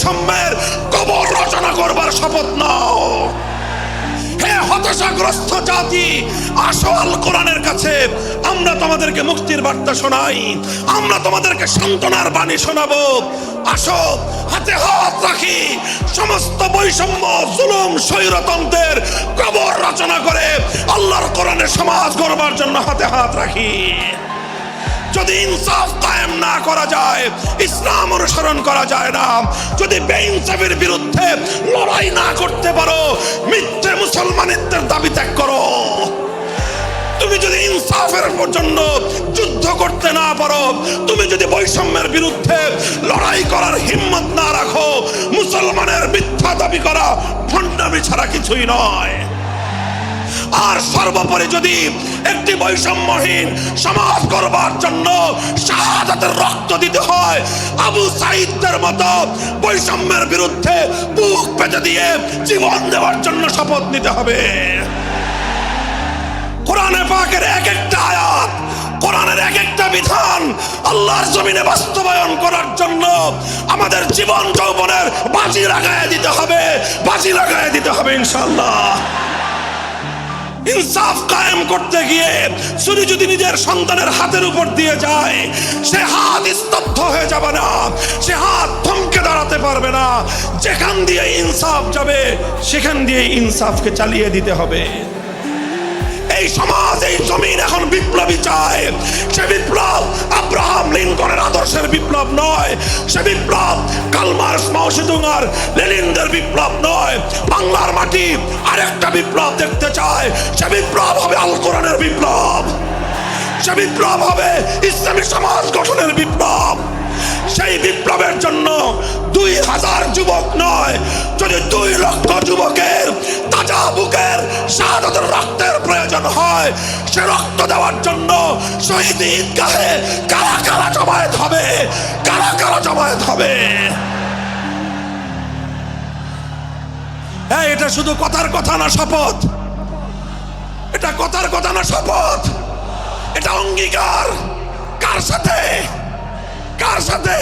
বৈষম্যের কবর রচনা করবার শপথ নাও। হে হতাশাগ্রস্ত জাতি, আসো আল কোরআনের কাছে, আমরা তোমাদেরকে মুক্তির বার্তা শোনাই, আমরা তোমাদেরকে সান্ত্বনার বাণী শোনাবো। আসো হাতে হাত রাখি, সমস্ত বৈষম্য, জুলুম, স্বৈরতন্ত্রের কবর রচনা করে আল্লাহর কোরআনের সমাজ গড়বার জন্য হাতে হাত রাখি। যদি ইনসাফ কায়েম না করা যায়, ইসলাম অনুসরণ করা যায় না, যদি বেইনসাফের বিরুদ্ধে লড়াই না করতে পারো, মিথ্যে মুসলমানিত্বের দাবি ত্যাগ করো। তুমি যদি ইনসাফের জন্য যুদ্ধ করতে না পারো, তুমি যদি বৈষম্যের বিরুদ্ধে লড়াই করার হিম্মত না রাখো, মুসলমানের মিথ্যা দাবি করা ভণ্ডামি ছাড়া কিছুই নয়। আর সর্বোপরি যদি একটি বৈষম্যহীন সমাজ গড়বার জন্য শাহাদাতের রক্ত দিতে হয়, আবু সাঈদের মতো বৈষম্যের বিরুদ্ধে বুক পেতে দিয়ে জীবন দেওয়ার জন্য শপথ নিতে হবে। কোরআনে পাকের এক একটা আয়াত, কোরআনের এক একটা বিধান আল্লাহর জমিনে বাস্তবায়ন করার জন্য আমাদের জীবন যৌবনের বাজি লাগায় দিতে হবে, বাজি লাগায় দিতে হবে ইনশাআল্লাহ। ইনসাফ কায়েম করতে গিয়ে ছুরি যদি নিজের সন্তানের হাতের উপর দিয়ে যায়, সে হাত স্তব্ধ হয়ে যাবে না, সে হাত থমকে দাঁড়াতে পারবে না। যেখান দিয়ে ইনসাফ যাবে সেখান দিয়ে ইনসাফকে চালিয়ে দিতে হবে। এই সমাজ, এই জমিন এখন বিপ্লবী চায়। সে বিপ্লব আব্রাহাম লিঙ্কনের আদর্শের বিপ্লব নয়, সে বিপ্লব কার্ল মার্কস, মাও সেতুং আর লেনিনদের বিপ্লব নয়। বাংলার মাটি আরেকটা বিপ্লব দেখতে চায়, সে বিপ্লব হবে আল কোরআনের বিপ্লব, সে বিপ্লব হবে ইসলামী সমাজ গঠনের বিপ্লব। সেই বিপ্লবের জন্য 2000 যুবক নয়, যদি 2 লক্ষ যুবকের তাজা বুকের শাহাদাতের রক্তের প্রয়োজন হয়, সে রক্ত দেওয়ার জন্য শহীদ ঈদগাহে কারা কারা জমায়েত হবে, কারা কারা জমায়েত হবে। এটা শুধু কথার কথা না, শপথ। এটা কথার কথা না, শপথ। এটা অঙ্গীকার। কার সাথে? কার সাথে?